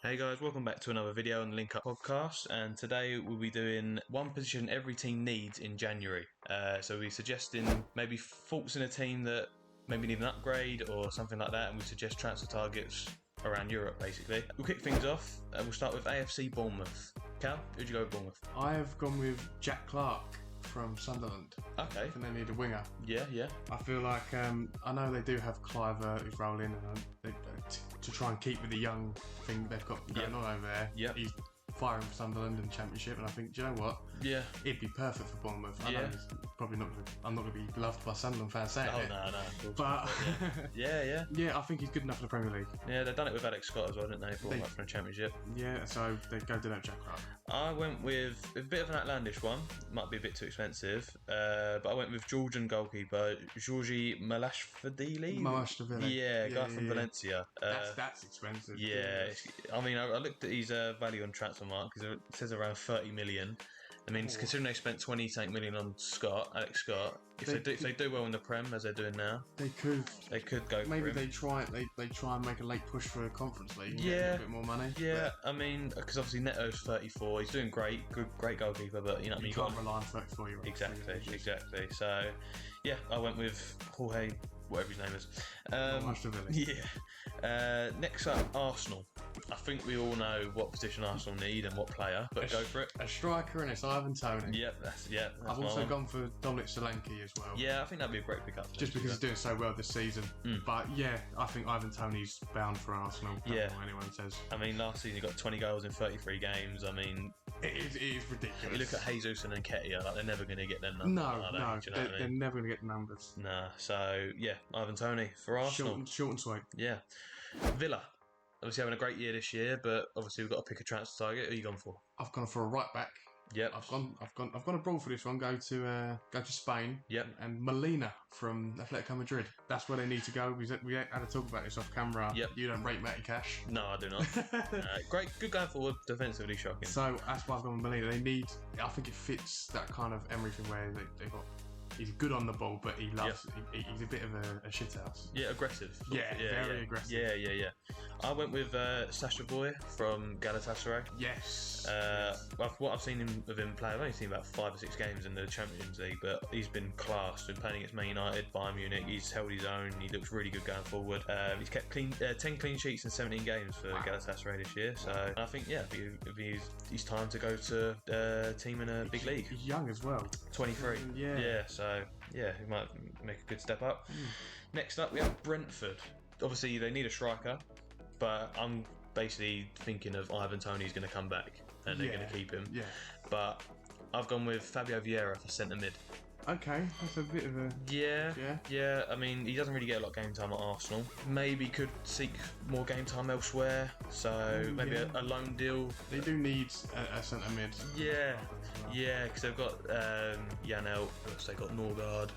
Hey guys, welcome back to another video on the Link Up podcast, and today we'll be doing one position every team needs in January. So we're suggesting maybe faults in a team that maybe need an upgrade or something like that, and we suggest transfer targets around Europe basically. We'll kick things off, we'll start with AFC Bournemouth. Cal, who'd you go with Bournemouth? I have gone with Jack Clark from Sunderland. Okay. I think they need a winger. Yeah. I feel like, I know they do have Cliver who's rolling, and to try and keep with the young thing they've got going on over there. Yep. He's firing for Sunderland in the Championship, and I think, do you know what? Yeah. He'd be perfect for Bournemouth. I know he's probably I'm not going to be loved by Sunderland fans saying it. No. But Yeah. yeah, I think he's good enough for the Premier League. Yeah, they've done it with Alex Scott as well, didn't they? Brought him up from the Championship. Yeah, so they go do that, Jack Clark. I went with a bit of an outlandish one. Might be a bit too expensive, but I went with Georgian goalkeeper Georgi Malashvili. Yeah, guy from Valencia. That's expensive. Yeah, I mean, I looked at his value on Transfermarkt because it says around 30 million. I mean, considering they spent 28 million on Alex Scott, if they do well in the Prem as they're doing now, they could go. Maybe for him. they try and make a late push for a Conference League. And Yeah, get a bit more money. Yeah, I mean, because obviously Neto's 34, he's doing great goalkeeper, but you know what I mean. You can't rely on 34-year-olds. Exactly. So, yeah, I went with Jorge, whatever his name is. Yeah. Next up, Arsenal. I think we all know what position Arsenal need and what player, but go for it. A striker, and it's Ivan Toney. Yep, that's I've also gone for Dominic Solanke as well. Yeah, I think that'd be a great pickup. Just because he's doing so well this season. But yeah, I think Ivan Toney's bound for Arsenal. Don't know what anyone says. I mean, last season he got 20 goals in 33 games. I mean, it is ridiculous. You look at Jesus and Nketiah, like they're never going to get them numbers. No, they're never going to get the numbers. Nah, so yeah, Ivan Toney for Arsenal. Short and sweet. Yeah. Villa. Obviously having a great year this year, but obviously we've got to pick a transfer target. Who are you gone for? I've gone for a right back. Yep. I've gone abroad for this one. Go to Spain. Yep. And Molina from Atletico Madrid. That's where they need to go. We had to talk about this off camera. Yep. You don't rate Matty Cash. No, I do not. Great, good going forward, defensively shocking. So that's why I've gone with Molina. I think it fits that kind of Emery thing where they've got. He's good on the ball, but he loves. Yep. He's a bit of a shithouse. Yeah, aggressive. Very aggressive. Yeah. I went with Sasha Boy from Galatasaray. Yes. What I've seen of him play, I've only seen about 5 or 6 games in the Champions League, but he's been class. Been playing against Man United, Bayern Munich. He's held his own. He looks really good going forward. He's kept 10 clean sheets in 17 games for Galatasaray this year. So I think he's time to go to a team in a big league. He's young as well. 23. Yeah. So he might make a good step up. Next up, we have Brentford. Obviously, they need a striker, but I'm basically thinking of Ivan Toney's going to come back and they're going to keep him. Yeah. But I've gone with Fabio Vieira for centre mid. Okay, that's a bit of a... Yeah. I mean, he doesn't really get a lot of game time at Arsenal. Maybe could seek more game time elsewhere. So maybe a loan deal. They do need a centre mid. Yeah, because they've got Janelt, they've got Norgard.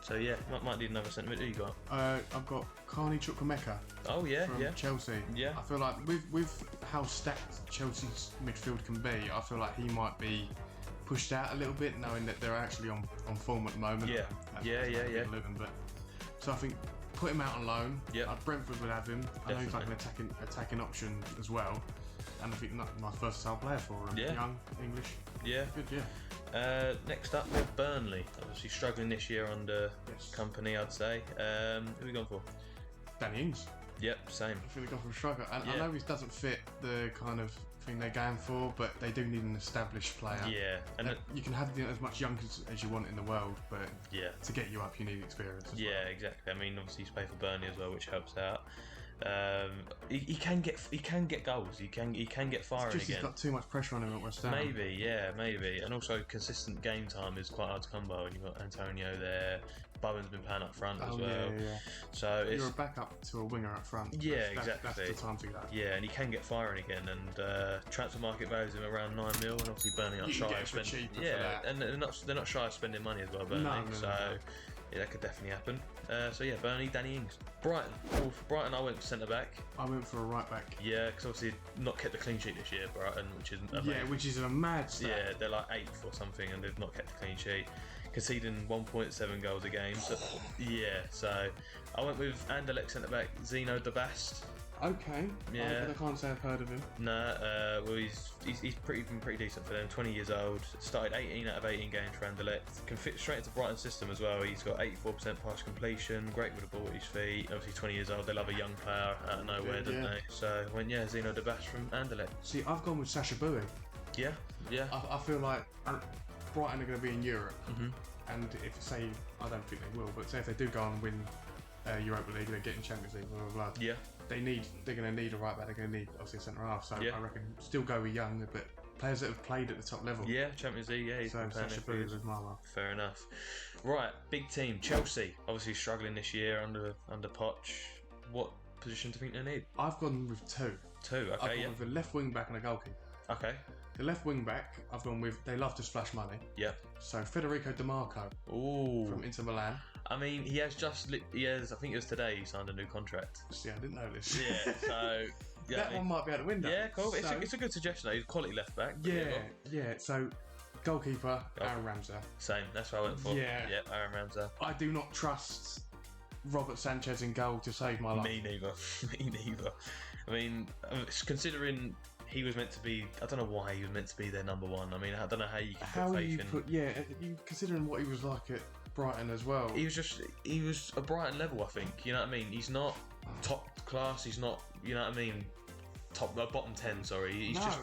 So yeah, might need another centre mid. Who you got? I've got Carney Chukwuemeka. Oh yeah, from Chelsea. Yeah. I feel like with how stacked Chelsea's midfield can be, I feel like he might be pushed out a little bit, knowing that they're actually on form at the moment. Yeah. So I think put him out on loan. Yeah. Brentford would have him. I know he's like an attacking option as well, and I think my versatile player for him. Yeah. Young, English. Yeah. Good. Yeah. Next up, we have Burnley. Obviously struggling this year under company, I'd say. Who are we gone for? Danny Ings. Yep, same. I think they've gone for a striker. And I know he doesn't fit the kind of thing they're going for, but they do need an established player. Yeah. And you can have as much young as you want in the world, but to get you up, you need experience as well. Exactly. I mean, obviously he's played for Burnley as well, which helps out. He can get goals. He can get firing again. He's got too much pressure on him at West Ham. Maybe. And also consistent game time is quite hard to come by when you've got Antonio there. Bowen's been playing up front as well. Yeah. So you're a backup to a winger up front. Yeah, exactly. That's the time to do that. Yeah, and he can get firing again. And transfer market values him around 9 mil, and obviously Burnley aren't shy of spending. And they're not shy of spending money as well. Burnley. No. Yeah, that could definitely happen. Burnley, Danny Ings. Brighton. Well, for Brighton, I went for centre back. I went for a right back. Yeah, because obviously not kept the clean sheet this year, Brighton, which is amazing. Yeah, which is a mad stat. Yeah, they're like 8th or something, and they've not kept the clean sheet. conceding 1.7 goals a game. So, yeah, so I went with Anderlecht centre-back Zeno de Bast. Okay. Yeah. I can't say I've heard of him. Well, he's been pretty decent for them. 20 years old. Started 18 out of 18 games for Anderlecht. Can fit straight into Brighton's system as well. He's got 84% pass completion. Great with the ball at his feet. Obviously, 20 years old. They love a young player out of nowhere, don't they? So I went Zeno de Bast from Anderlecht. See, I've gone with Sacha Boey. Yeah. I feel like Brighton are going to be in Europe, and if say I don't think they will, but say if they do go and win Europa League, they're getting Champions League, blah blah blah. Yeah. They're going to need a right back. They're going to need obviously a centre half. So Yeah. I reckon still go with young, but players that have played at the top level. Yeah, Champions League. Yeah, he's So been playing Sacha there for Boey years. was my one. Fair enough. Right, big team Chelsea. Obviously struggling this year under Poch. What position do you think they need? I've gone with two. Two. I've Okay. gone with a left wing back and a goalkeeper. Okay. The left wing back, I've gone with. They love to splash money. Yeah. So Federico Di Marco Ooh. from Inter Milan. I mean, he has. I think it was today he signed a new contract. See, I didn't know this. Yeah. So. Yeah, that one might be out the window. Yeah, cool. So, It's a good suggestion though. He's a quality left back. yeah. So goalkeeper, Aaron Ramsdale. Same. That's what I went for. Yeah. Yeah. Aaron Ramsdale. I do not trust Robert Sanchez in goal to save my life. Me neither. Me neither. I mean, considering he was meant to be, I don't know why he was meant to be their number one. I mean, I don't know how you can How put are faith you in. put? Yeah, you considering what he was like at Brighton as well. He was a Brighton level, I think. You know what I mean? He's not top class. He's not, you know what I mean? Bottom 10. Sorry,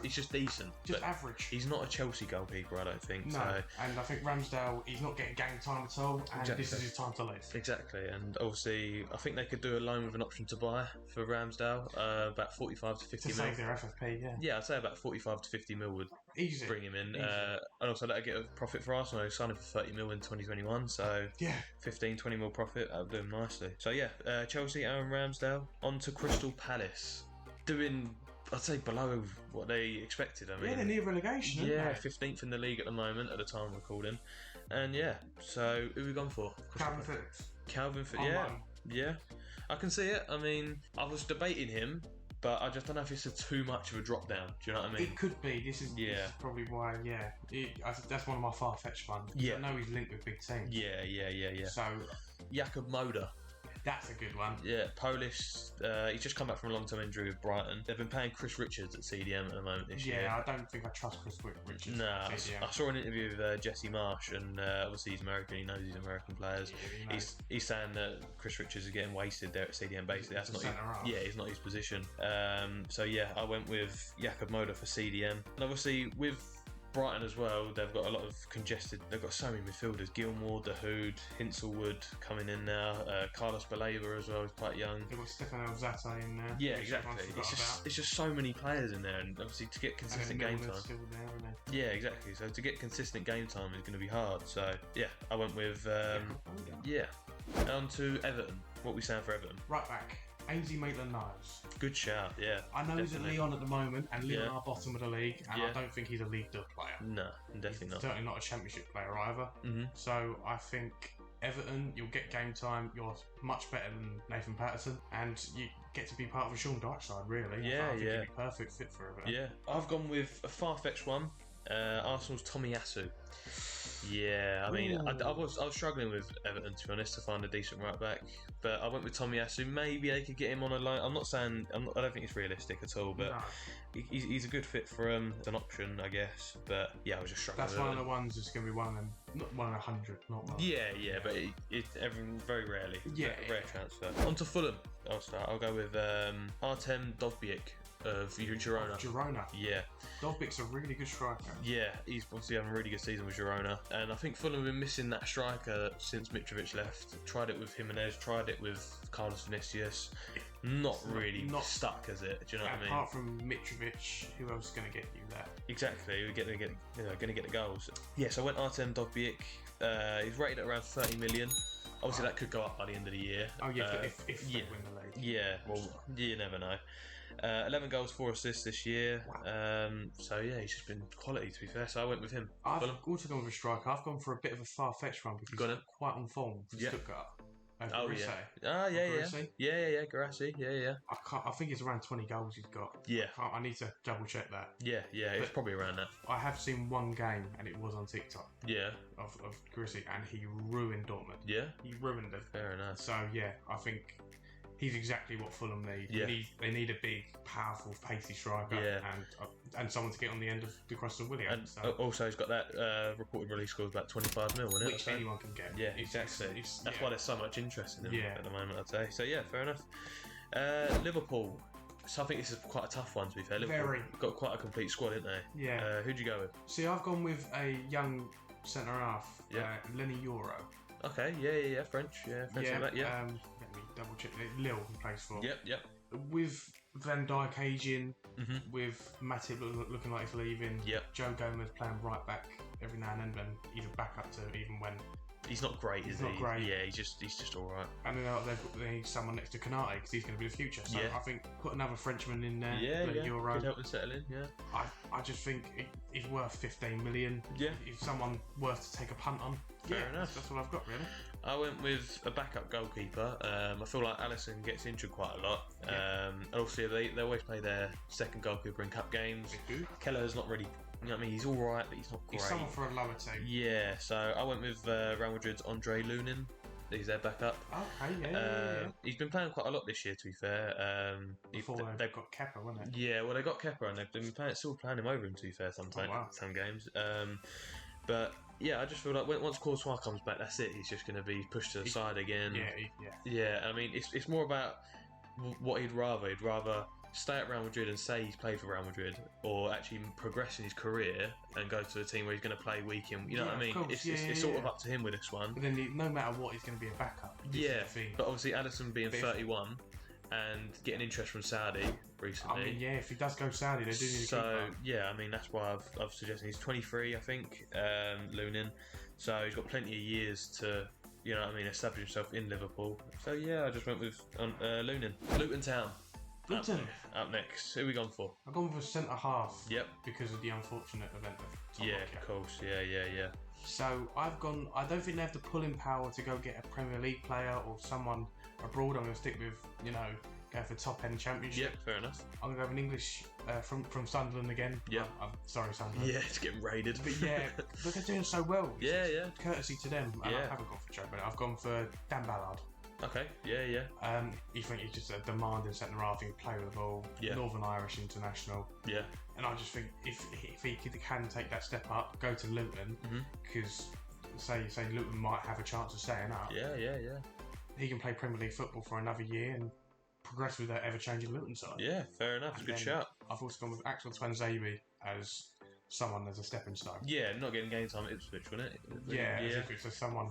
he's just decent. Just but average. He's not a Chelsea goalkeeper, I don't think. No, So. and I think Ramsdale, he's not getting game time at all, and Exactly. this is his time to live. Exactly, and obviously, I think they could do a loan with an option to buy for Ramsdale, about 45 to 50 To mil. save their FFP, yeah. Yeah, I'd say about 45 to 50 mil would Easy. bring him in. Easy. And also, that'd get a profit for Arsenal. They signed him for 30 mil in 2021, so Yeah. 15, 20 mil profit, that would do him nicely. So, yeah, Chelsea, Aaron Ramsdale, on to Crystal Palace. Doing, I'd say, below what they expected. I mean, Yeah, they're near relegation, aren't yeah, they? 15th in the league at the moment, at the time of recording. And yeah, so who have we gone for? Calvin Phillips. Calvin Phillips, On yeah. loan. Yeah, I can see it. I mean, I was debating him, but I just don't know if it's too much of a drop down. Do you know what I mean? It could be. This is probably why, yeah. That's one of my far-fetched ones. Yeah. I know he's linked with big teams. Yeah. So, Jakub Moder. that's a good one. Yeah, Polish. He's just come back from a long-term injury with Brighton. They've been paying Chris Richards at CDM at the moment this year. Yeah, I don't think I trust Chris Richards. Nah, CDM. I saw an interview with Jesse Marsh, and obviously he's American. He knows he's American players. Yeah, he knows. He's saying that Chris Richards is getting wasted there at CDM. Basically, that's He's not. a centre-half. Yeah, he's not his position. So yeah, I went with Jakub Moder for CDM, and obviously with Brighton as well, they've got a lot of congested. They've got so many midfielders: Gilmour, Dahoud, Hinselwood coming in now. Carlos Baleba as well. He's quite young. They've got Stefano Zata in there. Yeah, which everyone exactly. forgot It's just so many players in there, and obviously to get consistent game Milner's time. still there, isn't he? Yeah, exactly. So to get consistent game time is going to be hard. So yeah, I went with yeah. On to Everton. What we saying for Everton? Right back, Ainsley Maitland-Niles. Good shout. Yeah. I know he's at definitely. Lyon at the moment, and Lyon Yeah. are bottom of the league, and Yeah. I don't think he's a League 2 player. No, definitely not. Certainly not a Championship player either. Mhm. So I think Everton, you'll get game time. You're much better than Nathan Patterson, and you get to be part of a Sean Dyche side. Really, Yeah, I think yeah. he'd be perfect fit for Everton. Yeah, I've gone with a far-fetched one. Arsenal's Tomiyasu. Yeah, I mean, I was struggling with Everton, to be honest, to find a decent right back, but I went with Tomiyasu. Maybe they could get him on a loan. I'm not saying I don't think it's realistic at all, but No. he's a good fit for an option, I guess. But yeah, I was just struggling. That's with one of Everton. the ones that's going to be one of them, not one in 100, not one. Yeah, but everyone very rarely. Yeah. Rare transfer. On to Fulham. I'll start. I'll go with Artem Dovbyk of Girona. Girona. Yeah, Dovbik's a really good striker. yeah, he's obviously having a really good season with Girona, and I think Fulham have been missing that striker since Mitrovic left. Tried it with Jimenez, tried it with Carlos Vinicius. Not really stuck, has it? Do you know what I mean? Apart from Mitrovic, who else is going to get you that? Exactly, we're going to get the goals. Yes, I went Artem Dovbyk. He's rated at around 30 million. Obviously, that could go up by the end of the year. Oh yeah, if they win the league. Yeah, well, you never know. 11 goals, 4 assists this year. So yeah, he's just been quality, to be fair. So I went with him. I've Fulham. also gone with a striker. I've gone for a bit of a far-fetched one because Got he's it. quite on form for Yeah. Stuttgart. Oh Garisse. yeah. Garisse. Yeah. Garassi. Yeah. I think it's around 20 goals he's got. Yeah. I need to double check that. Yeah. It's probably around that. I have seen one game, and it was on TikTok. Yeah. Of Garisse, and he ruined Dortmund. Yeah. He ruined them. Fair enough. So yeah, I think he's exactly what Fulham need. Yeah. They need a big, powerful, pacey striker, and someone to get on the end of the cross of William. And so. Also, he's got that reported release score of about 25 mil, isn't it? Which anyone can get. Yeah, exactly. That's why there's so much interest in him at the moment, I'd say. So yeah, fair enough. Liverpool. So I think this is quite a tough one, to be fair. Liverpool got quite a complete squad, didn't they? Yeah. Who'd you go with? See, I've gone with a young centre half, Lenny Euro. Okay, yeah, French. Yeah, French like that, yeah. Let me double check. Lille he plays for. Yep. With Van Dijk aging, with Matip looking like he's leaving, Joe Gomez playing right back every now and then, he's a backup to even when he's not great, is he? Not great. Yeah, he's just all right. And then they need someone next to Kanate because he's going to be the future. So I think put another Frenchman in there. Euro. Could help him settle in. Yeah. I just think he's worth 15 million. Yeah. If someone worth to take a punt on. Fair enough. That's what I've got really. I went with a backup goalkeeper. I feel like Alisson gets injured quite a lot. And also, they always play their second goalkeeper in cup games. Kelleher's not really. You know what I mean? He's all right, but he's not great. He's someone for a lower team. Yeah, so I went with Real Madrid's Andre Lunin. He's their backup. Okay, yeah. He's been playing quite a lot this year, to be fair. Before they've got Kepa, wasn't it? Yeah, well, they got Kepa, and they've been still playing him over him, to be fair, sometimes, some games. But yeah, I just feel like once Courtois comes back, that's it. He's just going to be pushed to the side again. Yeah. I mean, it's more about what he'd rather. He'd rather stay at Real Madrid and say he's played for Real Madrid, or actually progress in his career and go to a team where he's going to play week in. You know what I mean? Course, it's sort of up to him with this one. But then, no matter what, he's going to be a backup. But obviously, Alisson being 31 and getting interest from Saudi recently. I mean, if he does go Saudi, they do need to keep him. Yeah, I mean, that's why I've suggested he's 23, I think, Lunin. So he's got plenty of years to, you know what I mean, establish himself in Liverpool. So yeah, I just went with Lunin. Luton Town. Up next. Who are we gone for? I've gone for centre half. Yep. Because of the unfortunate event of Tom Lockyer. Of course. Yeah. So I've gone. I don't think they have the pulling power to go get a Premier League player or someone abroad. I'm going to stick with, go for top end championship. Yep, fair enough. I'm going to go with an English from Sunderland again. Yeah. I'm sorry, Sunderland. Yeah, it's getting raided. But but they're doing so well. Yeah. Courtesy to them. I haven't gone for Joe, but I've gone for Dan Ballard. Okay, yeah. You think he's just a demanding centre half, he can play with the ball, Northern Irish international. Yeah. And I just think if he can take that step up, go to Luton, because say Luton might have a chance of staying up. Yeah. He can play Premier League football for another year and progress with that ever-changing Luton side. Yeah, fair enough. It's a good shout. I've also gone with Axel Twanzebe as someone as a stepping stone. Yeah, not getting game time at Ipswich, wasn't it? Yeah. As if it's someone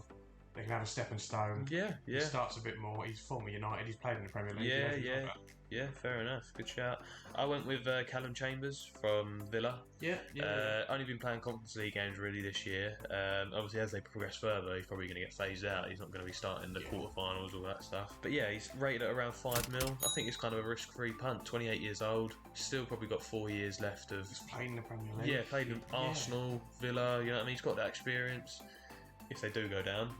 they can have a stepping stone. Yeah. He starts a bit more. He's former United. He's played in the Premier League. Yeah, fair enough. Good shout. I went with Callum Chambers from Villa. Yeah. Only been playing Conference League games really this year. Obviously, as they progress further, he's probably going to get phased out. He's not going to be starting the quarterfinals, all that stuff. But yeah, he's rated at around 5 mil. I think it's kind of a risk-free punt. 28 years old. Still probably got 4 years left of. He's played in the Premier League. Yeah, played in Arsenal, Villa. You know what I mean? He's got that experience. If they do go down,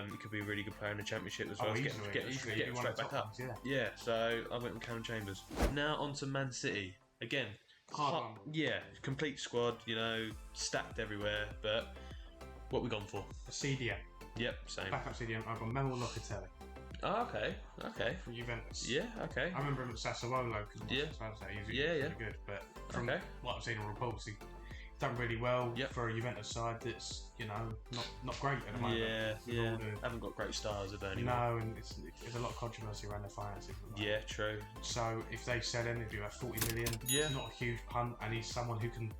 he could be a really good player in the Championship as well. Get him straight back up. Yeah, so I went with Callum Chambers. Now on to Man City. Again, complete squad, stacked everywhere, but what we gone for? CDM. Yep, same. Backup CDM, I've got Memo Locatelli. Oh, okay. From Juventus. Yeah, okay. I remember him at Sassuolo because he was really good, but from what I've seen in reports, he's done really well for a Juventus side that's not great at the moment. Yeah. Haven't got great stars of anymore. No, and there's a lot of controversy around their finances. Yeah, true. So if they sell him, it'd be about 40 million. Yeah. It's not a huge punt, and he's someone who can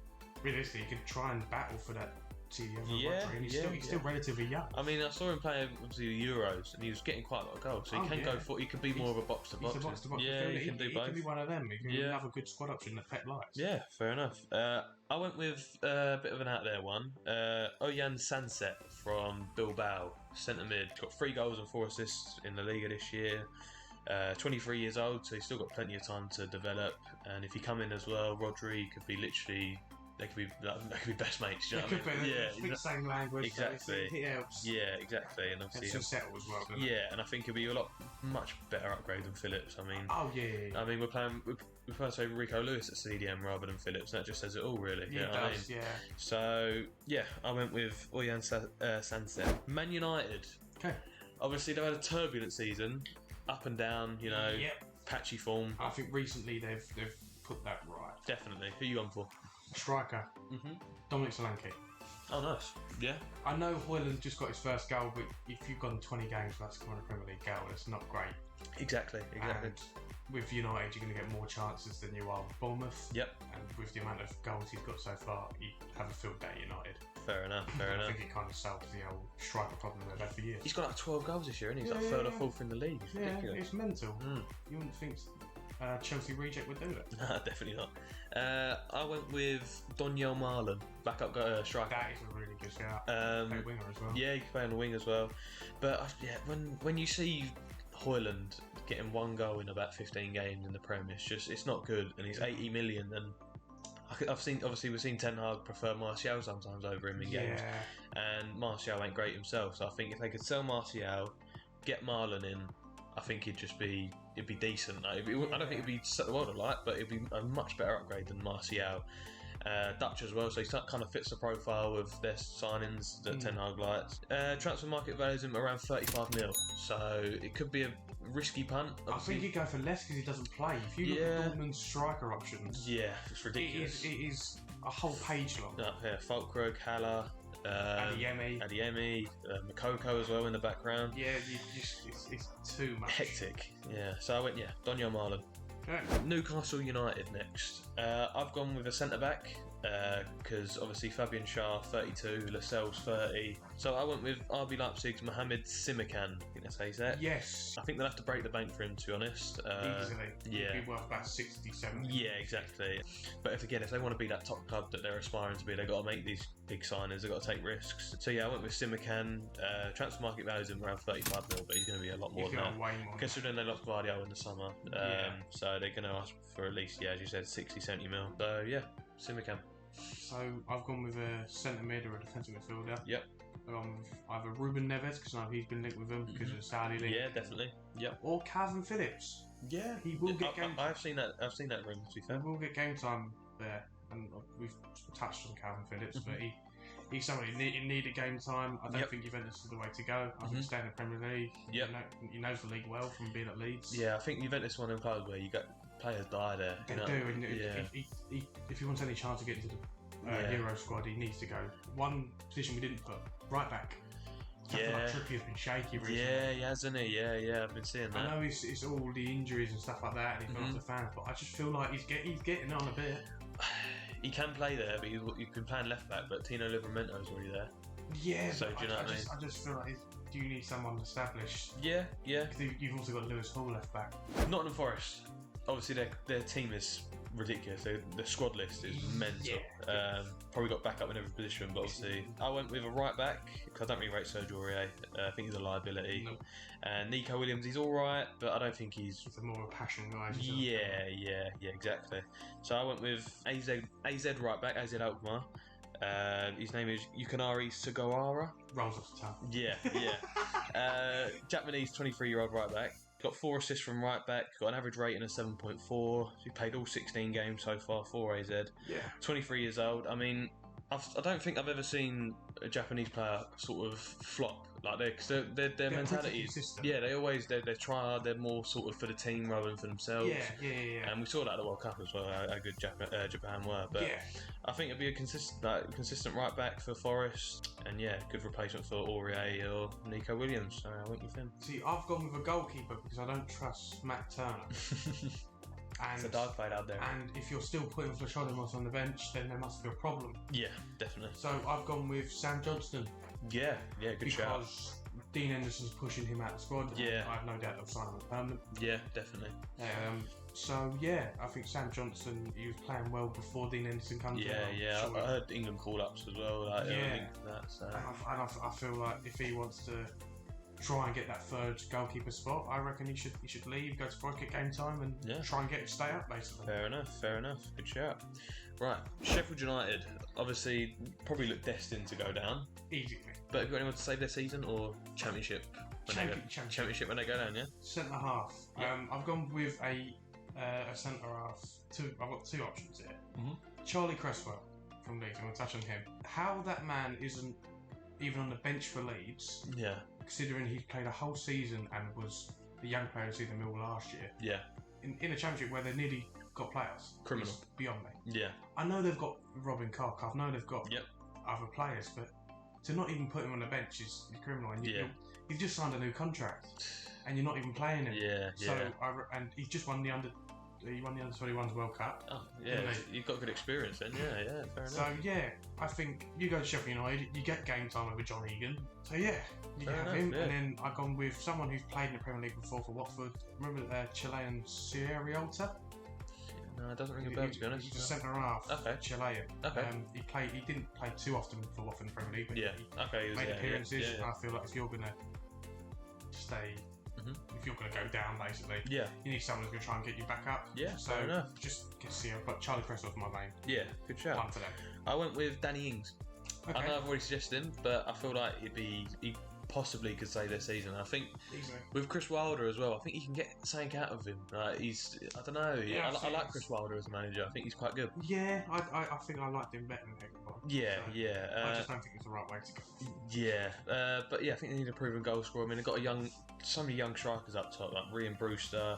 realistically try and battle for that CDM. And he's still relatively young. I mean, I saw him playing obviously the Euros, and he was getting quite a lot of goals. So he can go for. He could be more of a box to box. He's a box to box. Yeah, he can do both. He can be one of them. He can be another good squad option that Pep likes. Yeah, fair enough. I went with a bit of an out there one. Oyan Sanset from Bilbao, centre mid. Got 3 goals and 4 assists in the Liga this year. 23 years old, so he's still got plenty of time to develop. And if he come in as well, Rodri could be literally they could be best mates. Do you know They what I could mean? be. Yeah, Speak the same language. exactly. So it helps. Yeah, exactly. And Helps obviously, you settle as well. Doesn't it? yeah, and I think it'll be a much better upgrade than Phillips. I mean, Oh yeah. I mean, we're playing to Rico Lewis at CDM rather than Phillips. And that just says it all, really. Yeah, You know what I mean? yeah. So yeah, I went with Oyan Sanset. Man United. Okay. Obviously, they've had a turbulent season, up and down. You know, Yep. patchy form. I think recently they've put that right. Definitely. Who you on for? Striker. Dominic Solanke. Oh, nice. Yeah. I know Hoyland just got his first goal, but if you've gone 20 games without scoring a Premier League goal, that's not great. Exactly. And with United, you're going to get more chances than you are with Bournemouth. Yep. And with the amount of goals he's got so far, you have a field day at United. Fair enough. I think it kind of solves the old striker problem they've had for years. He's got like 12 goals this year, and he's like third or fourth in the league. It's ridiculous. It's mental. You wouldn't think Chelsea reject would do that. No, definitely not. I went with Donyell Marlon, backup striker. That is a really good shout. Play winger as well. Yeah, he can play on the wing as well. But when you see Hoyland getting one goal in about 15 games in the Prem, it's not good, and he's 80 million. And we've seen Ten Hag prefer Martial sometimes over him in games, and Martial ain't great himself. So I think if they could sell Martial, get Marlon in, I think it'd be decent. I don't think it'd be set the world alight, but it'd be a much better upgrade than Martial. Dutch as well, so he kind of fits the profile of their signings that Ten Hag likes. Transfer market values him around 35 mil, so it could be a risky punt. Obviously. I think he'd go for less because he doesn't play. If you look at Dortmund's striker options, it's ridiculous. It is a whole page long. Fulkrug, Haller, Adeyemi, Makoko as well in the background. Yeah, it's too much. Hectic. Yeah, so I went Donyell Marlon. Okay. Newcastle United next. I've gone with a centre back because obviously Fabian Schär 32, Lascelles 30. So I went with RB Leipzig's Mohamed Simikan. I think that's how you say it. Yes. I think they'll have to break the bank for him, to be honest. Easily. Yeah. He'd be worth about 60, 70. Yeah, exactly. But if they want to be that top club that they're aspiring to be, they've got to make these big signings. They've got to take risks. So yeah, I went with Simikan. Transfer market values him around 35 mil, but he's going to be a lot more than that. Way more. Considering they lost Guardiola in the summer. So they're going to ask for at least, as you said, 60, 70 mil. So yeah, Simikan. So I've gone with a centre mid or a defensive midfielder. Yep. I've gone with either Ruben Neves, because I know he's been linked with them because of the Saudi league. Yeah, definitely. Yep. Or Calvin Phillips. Yeah, he will get game. I've seen that room, to be fair. He will get game time there, and we've touched on Calvin Phillips, but he's somebody who needed game time. I don't think Juventus is the way to go. I think stay in the Premier League. Yep. He knows the league well from being at Leeds. Yeah, I think Juventus is one of them clubs where you got players die there. They do, and if he wants any chance to get into the Euro squad, he needs to go. One position we didn't put, right back. Something like Trippier's been shaky recently. Yeah, he hasn't he? Yeah, I've been seeing that. I know it's all the injuries and stuff like that, and he's not the fans, but I just feel like he's getting on a bit. He can play there, but he's been playing left back, but Tino Livramento's already there. Yeah, so do you know what I mean? I just feel like do you need someone established? Yeah. Because you've also got Lewis Hall left back. Nottingham Forest. Obviously, their team is ridiculous. The squad list is mental. Probably got backup in every position, but obviously I went with a right back because I don't really rate Sergio Aurier. I think he's a liability. Nope. And Nico Williams, he's all right, but I don't think he's. He's a more of a passion guy. Yeah, exactly. So I went with AZ right back, AZ Alkmaar. His name is Yukinari Sugawara. Rolls off the tongue. Yeah. Japanese 23-year-old right back. Got 4 assists from right back. Got an average rating of 7.4. He played all 16 games so far for AZ. Yeah. 23 years old. I mean, I don't think I've ever seen a Japanese player sort of flop like that, because their mentality is they try hard. They're more sort of for the team rather than for themselves. Yeah. And we saw that at the World Cup as well. How good Japan were. But I think it'd be a consistent right back for Forest, and good replacement for Aurier or Nico Williams. So I went with him. See, I've gone with a goalkeeper because I don't trust Matt Turner. And, it's a dog fight out there. And if you're still putting Flashodimos on the bench, then there must be a problem. Yeah, definitely. So I've gone with Sam Johnston. Yeah, good shout. Because Dean Henderson's pushing him out of the squad. Yeah. I have no doubt they'll sign him permanent. Yeah, definitely. I think Sam Johnston, he was playing well before Dean Henderson comes in. Yeah. I heard England call-ups as well. That, so. And I feel like if he wants to try and get that third goalkeeper spot, I reckon he should leave, go to Forest, get game time, and try and stay up basically. Fair enough. Good shout. Right, Sheffield United obviously probably look destined to go down. Easily. But have you got anyone to save their season or Championship? Championship when they go down, yeah. Centre half. I've gone with a centre half. I've got two options here. Charlie Cresswell from Leeds. I'm going to touch on him. How that man isn't even on the bench for Leeds. Yeah. Considering he played a whole season and was the young player of the middle last year. Yeah. In a championship where they nearly got players. Criminal. Beyond me. Yeah. I know they've got Robin Koch. I know they've got other players, but to not even put him on the bench is criminal. And you've just signed a new contract, and you're not even playing him. Yeah. So and he's just won the under 21s World Cup. Oh yeah, you've got good experience then. Yeah, fair enough. So I think you go to Sheffield United, you get game time with John Egan. So you can have him. And then I've gone with someone who's played in the Premier League before for Watford. Remember Chilean Sierriota? No, it doesn't ring a bell to be honest. He's a centre half. Okay. Chilean. Okay. He didn't play too often for Watford in the Premier League, but he made appearances. Yeah. And I feel like if you're gonna stay. If you're going to go down, basically, you need someone who's going to try and get you back up. Yeah, so fair enough. Just get to see him. But Charlie Cresswell's my main. Yeah, good shout. One for them. I went with Danny Ings. Okay. I know I've already suggested him, but I feel like he possibly could save their season. I think with Chris Wilder as well, I think you can get something out of him. I don't know. Yeah, I like Chris Wilder as a manager. I think he's quite good. Yeah, I think I liked him better than Hector. Yeah. I just don't think it's the right way to go. Yeah, but I think they need a proven goal scorer. I mean, they've got so many young strikers up top, like Ryan Brewster,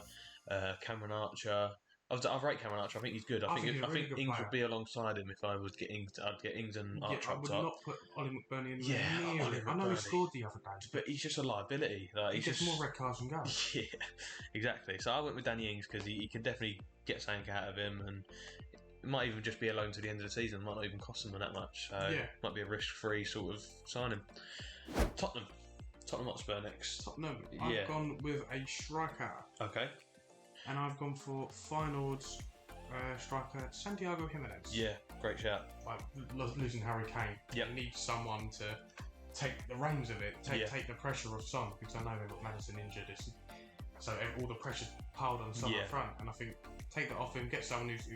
Cameron Archer. I'd rate Cameron Archer. I think he's good. I think Ings would be alongside him if I would get Ings. I'd get Ings and Archer up top. I would not put Ollie McBurney in there. I know he scored the other day, but he's just a liability. Like, he gets more red cards than goals. Yeah, exactly. So I went with Danny Ings because he can definitely get something out of him, and it might even just be a loan to the end of the season. It might not even cost them that much. So it might be a risk-free sort of signing. Tottenham Hotspur next. Tottenham. I've gone with a striker. Okay. And I've gone for Feyenoord's striker Santiago Jimenez. Yeah, great shout. Like losing Harry Kane. Yep. They need someone to take the reins of it, take the pressure off Son, because I know they've got Maddison injured. So all the pressure's piled on Son up front, and I think take that off him, get someone who's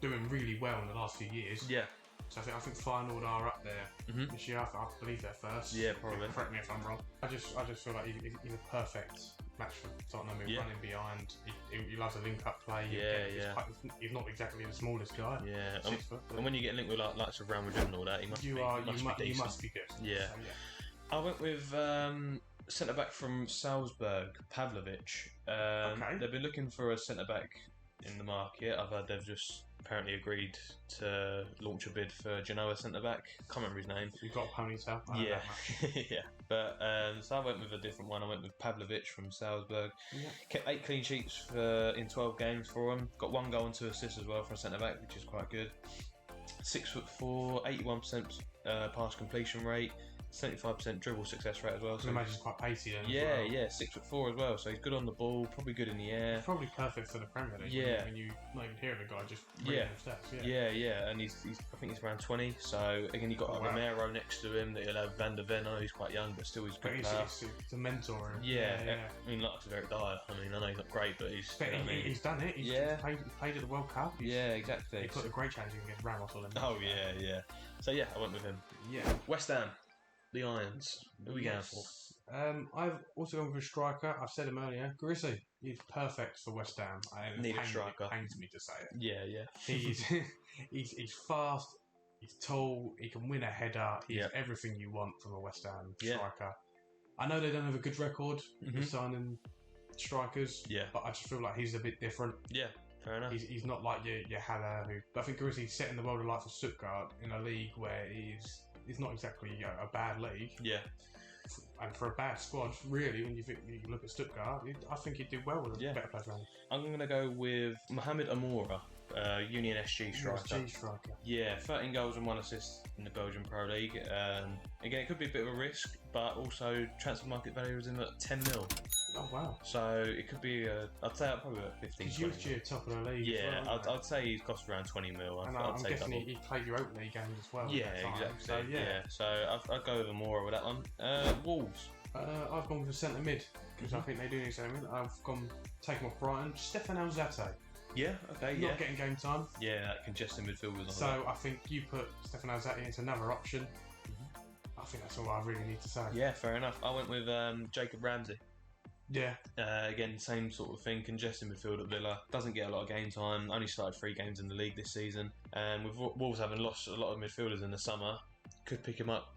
doing really well in the last few years. Yeah. So I think Feyenoord are up there this year. I believe they're first. Yeah, probably. Correct me if I'm wrong. I just feel like he's a perfect match for Tottenham. He's running behind. He loves a link-up play. He's not exactly the smallest guy. Yeah. And when you get linked with likes of Real Madrid and all that, he must be decent. You must be good. Yeah. So, I went with centre back from Salzburg, Pavlovic. They've been looking for a centre back in the market. I've heard they've just apparently agreed to launch a bid for Genoa centre back. Can't remember his name. You've got a ponytail. Yeah. But so I went with a different one. I went with Pavlovic from Salzburg. Yeah. Kept 8 clean sheets in 12 games for him. Got 1 goal and 2 assists as well for a centre back, which is quite good. 6'4", 81% pass completion rate. 75% dribble success rate as well. I can imagine he's quite pacey then. Yeah, 6'4" as well. So he's good on the ball, probably good in the air. Probably perfect for the Premier League. Yeah. When you not even hear the guy just reading stats. Yeah. And he's I think he's around 20. So again, you've got Romero next to him. That you'll have Van der Ven. I know he's quite young, but still he's good. He's a mentor. Yeah. I mean, like Eric Dyer. I mean, I know he's not great, but he's done it. He's played at the World Cup. Exactly. He put a great challenge against Ramos all in. Oh yeah. So I went with him. Yeah. West Ham. The Irons. Who are we going for? I've also gone for a striker. I've said him earlier. Grissi. He's perfect for West Ham. Need a striker. It pains me to say it. Yeah. He's fast. He's tall. He can win a header. He's everything you want from a West Ham striker. I know they don't have a good record with signing strikers. Yeah. But I just feel like he's a bit different. Yeah. Fair enough. He's not like your Haller, who I think Grissi's setting the world alight for Stuttgart in a league where it's not exactly a bad league. Yeah. And for a bad squad, really, when you look at Stuttgart, I think he'd do well with a better players around. I'm going to go with Mohamed Amoura, Union SG striker. Yeah, 13 goals and 1 assist in the Belgian Pro League. Again, it could be a bit of a risk, but also transfer market value was in at 10 mil. Oh wow! So it could be I'd say probably about 15. Because you're top of the league. Yeah, I'd say he's cost around 20 mil. I'm guessing he played your open league games as well. Yeah, exactly. So I'd go with Amoura with that one. Wolves. I've gone for centre mid because I think they do need centre mid. I've taken off Brighton. Stefan Alzate. Yeah, okay, Not getting game time. Yeah, that congested midfield was on. So I think you put Stefan Alzate into another option. I think that's all I really need to say. Yeah, fair enough. I went with Jacob Ramsey. Yeah. Again, same sort of thing. Congested midfield at Villa. Doesn't get a lot of game time. Only started 3 games in the league this season. And with Wolves having lost a lot of midfielders in the summer, could pick him up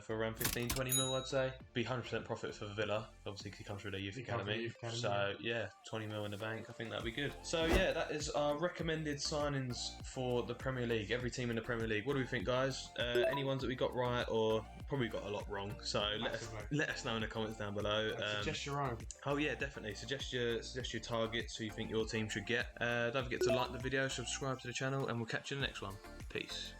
for around 15-20 mil, I'd say. Be 100% profit for Villa, obviously, because he comes through their youth academy. So yeah, 20 mil in the bank. I think that'd be good. So yeah, that is our recommended signings for the Premier League. Every team in the Premier League. What do we think, guys? Any ones that we got right, or probably got a lot wrong? So let us know in the comments down below. Suggest your own. Oh yeah, definitely. Suggest your targets who you think your team should get. Don't forget to like the video, subscribe to the channel, and we'll catch you in the next one. Peace.